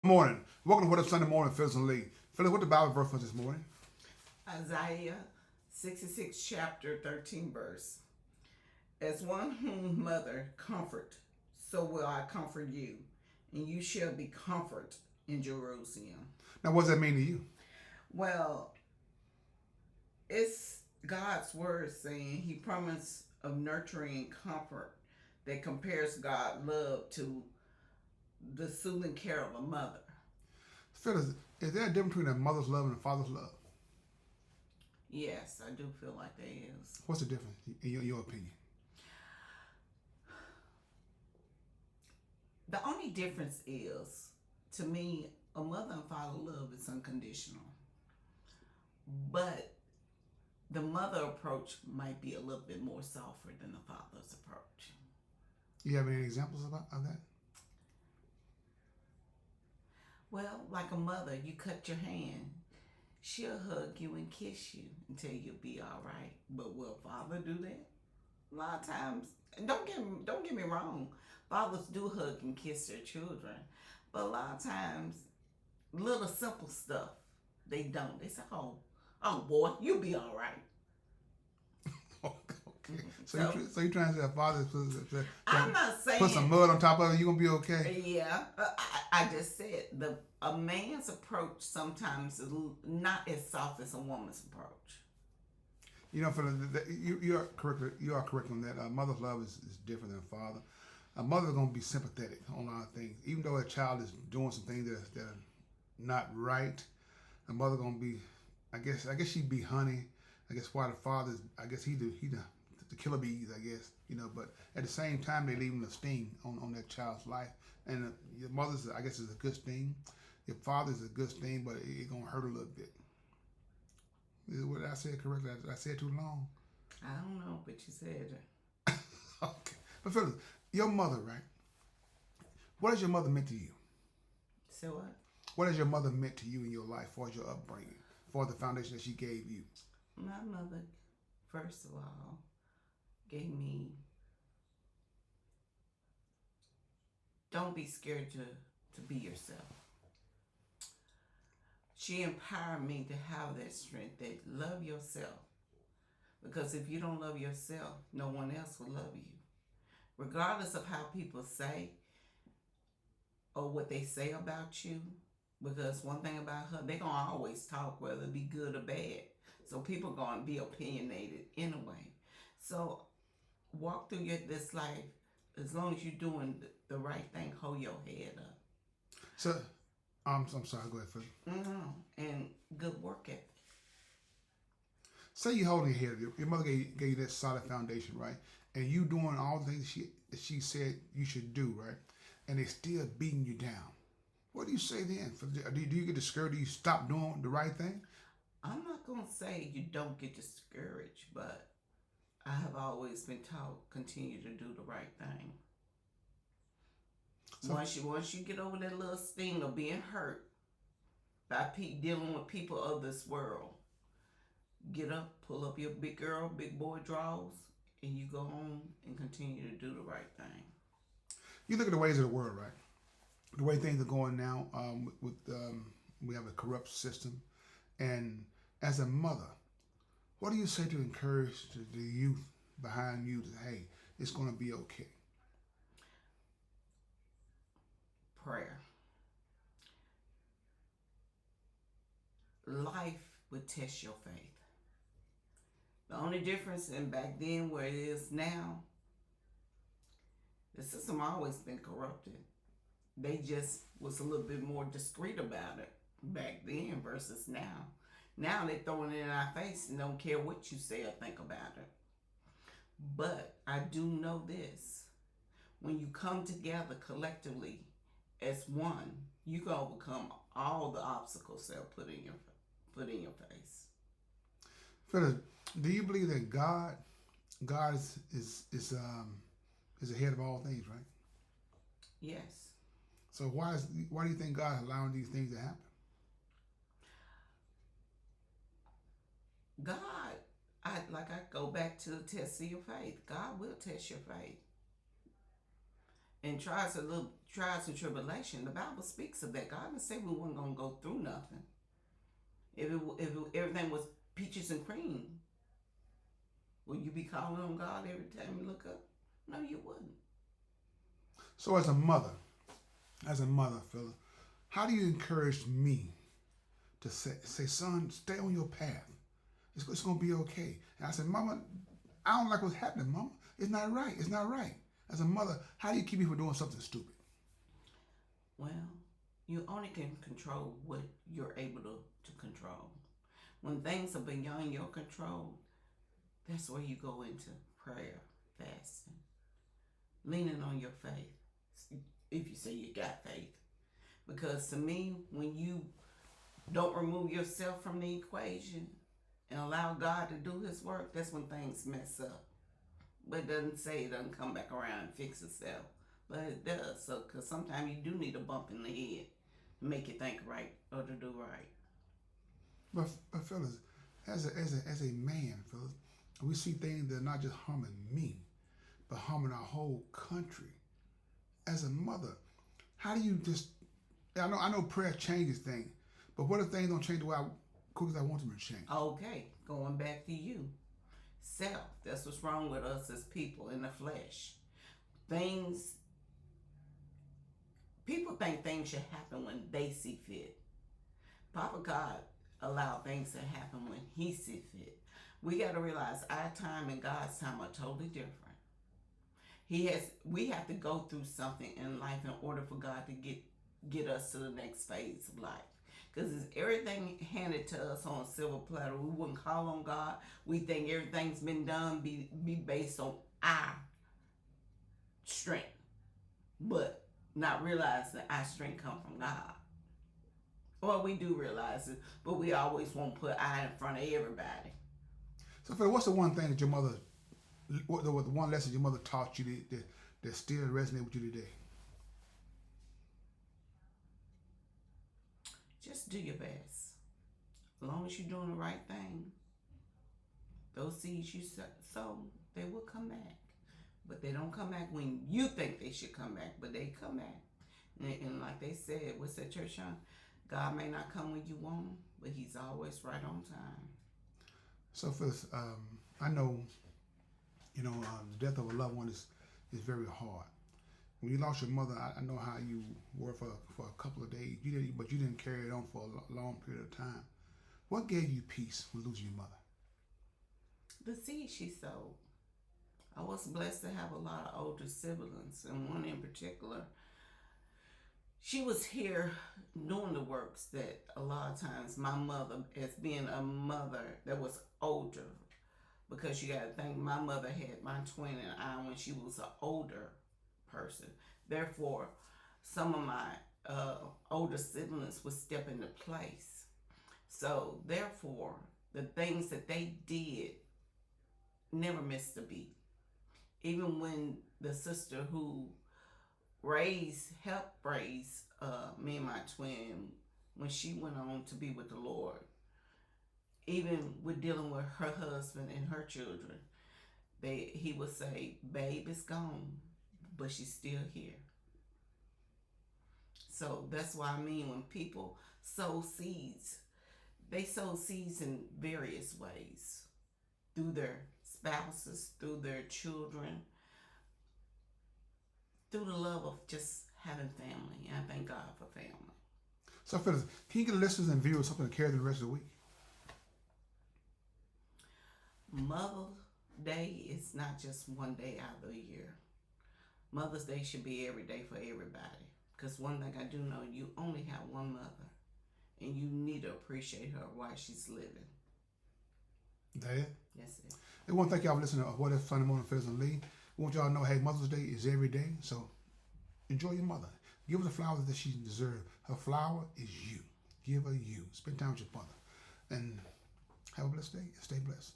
Morning. Welcome to What Up Sunday Morning, Phyllis and Lee. Phyllis, what the Bible verse for this morning? Isaiah 66, chapter 13, verse. As one whom mother comfort, so will I comfort you, and you shall be comfort in Jerusalem. Now, what does that mean to you? Well, it's God's word saying He promised of nurturing comfort that compares God's love to the soothing care of a mother. Phyllis, is there a difference between a mother's love and a father's love? Yes, I do feel like there is. What's the difference, in your opinion? The only difference is, to me, a mother and father love is unconditional. But the mother approach might be a little bit more softer than the father's approach. You have any examples of that? Well, like a mother, you cut your hand, she'll hug you and kiss you and tell you you'll be all right. But will a father do that? A lot of times, don't get me wrong, fathers do hug and kiss their children, but a lot of times, little simple stuff they don't. They say, "Oh boy, you'll be all right." Okay. So you're trying to say a father I'm not saying put some mud on top of it, you're going to be okay? Yeah, I just said a man's approach sometimes is not as soft as a woman's approach. You know, Phyllis, you are correct. You are correct on that. A mother's love is different than a father. A mother's going to be sympathetic on a lot of things. Even though a child is doing some things that are not right, a mother going to be, I guess she'd be honey. I guess why the father's, I guess he the killer bees, I guess, but at the same time they leaving a sting on that child's life. And your mother's, I guess, is a good sting. Your father's a good sting, but it gonna hurt a little bit. What I said correctly? I said too long. I don't know, but you said it. Okay, but Phyllis, your mother, right? What has your mother meant to you? So what? What has your mother meant to you in your life, for your upbringing, for the foundation that she gave you? My mother, first of all, gave me, don't be scared to be yourself. She empowered me to have that strength, that love yourself. Because if you don't love yourself, no one else will love you. Regardless of how people say or what they say about you, because one thing about her, they're going to always talk, whether it be good or bad. So people are going to be opinionated anyway. So walk through this life, as long as you're doing the right thing, hold your head up. So, I'm sorry, go ahead, Phyllis. And good work ethic. Say you holding your head up. Your mother gave you that solid foundation, right? And you doing all the things she said you should do, right? And they still beating you down. What do you say then? Do you get discouraged? Do you stop doing the right thing? I'm not going to say you don't get discouraged, but I have always been taught continue to do the right thing. So, once you get over that little sting of being hurt by dealing with people of this world, get up, pull up your big girl, big boy drawers, and you go home and continue to do the right thing. You look at the ways of the world, right? The way things are going now, we have a corrupt system, and as a mother, what do you say to encourage the youth behind you that, hey, it's going to be okay? Prayer. Life would test your faith. The only difference in back then where it is now, the system always been corrupted. They just was a little bit more discreet about it back then versus now. Now they throwing it in our face and don't care what you say or think about it. But I do know this. When you come together collectively as one, you can overcome all the obstacles they'll put in your face. Phyllis, do you believe that God is ahead of all things, right? Yes. So why do you think God is allowing these things to happen? God, I go back to the test of your faith. God will test your faith, and trials and tribulation, the Bible speaks of that. God didn't say we weren't going to go through nothing. If everything was peaches and cream, would you be calling on God every time you look up? No, you wouldn't. So as a mother, Philip, how do you encourage me to say, son, stay on your path. It's going to be okay. And I said, Mama, I don't like what's happening, Mama. It's not right. It's not right. As a mother, how do you keep me from doing something stupid? Well, you only can control what you're able to control. When things are beyond your control, that's where you go into prayer, fasting, leaning on your faith, if you say you got faith. Because to me, when you don't remove yourself from the equation and allow God to do his work, that's when things mess up. But it doesn't say it doesn't come back around and fix itself. But it does. So, because sometimes you do need a bump in the head to make you think right or to do right. But fellas, as a man, fellas, we see things that are not just harming me, but harming our whole country. As a mother, how do you just? I know prayer changes things, but what if things don't change the way quick as I want them to change? Okay, going back to you. Self. That's what's wrong with us as people in the flesh. People think things should happen when they see fit. Papa God allowed things to happen when he see fit. We got to realize our time and God's time are totally different. We have to go through something in life in order for God to get us to the next phase of life. Because it's everything handed to us on a silver platter. We wouldn't call on God. We think everything's been done be based on our strength. But not realizing that our strength comes from God. Well, we do realize it, but we always want to put I in front of everybody. So, Phil, what's the one thing that your mother, the one lesson your mother taught you that still resonate with you today? Just do your best. As long as you're doing the right thing, those seeds you sow, they will come back. But they don't come back when you think they should come back, but they come back. And like they said, what's that church on? God may not come when you want him, but he's always right on time. So, Phyllis, I know, the death of a loved one is very hard. When you lost your mother, I know how you were for a couple of days. But you didn't carry it on for a long period of time. What gave you peace when losing your mother? The seed she sowed. I was blessed to have a lot of older siblings, and one in particular. She was here doing the works that a lot of times my mother, as being a mother that was older, because you got to think my mother had my twin and I when she was an older person. Therefore, some of my older siblings would step into place. So, therefore, the things that they did never missed a beat. Even when the sister who helped raise me and my twin, when she went on to be with the Lord, even with dealing with her husband and her children, he would say, babe is gone, but she's still here. So that's why when people sow seeds, they sow seeds in various ways. Through their spouses, through their children, through the love of just having family. And I thank God for family. So, Phyllis, can you get listeners and viewers something to carry the rest of the week? Mother's Day is not just one day out of the year. Mother's Day should be every day for everybody. Because one thing I do know, you only have one mother. And you need to appreciate her while she's living. That it? That's it. I want to thank y'all for listening to What If Sunday Morning Phyllis and Lee. We want y'all to know, hey, Mother's Day is every day. So enjoy your mother. Give her the flowers that she deserves. Her flower is you. Give her you. Spend time with your mother. And have a blessed day. Stay blessed.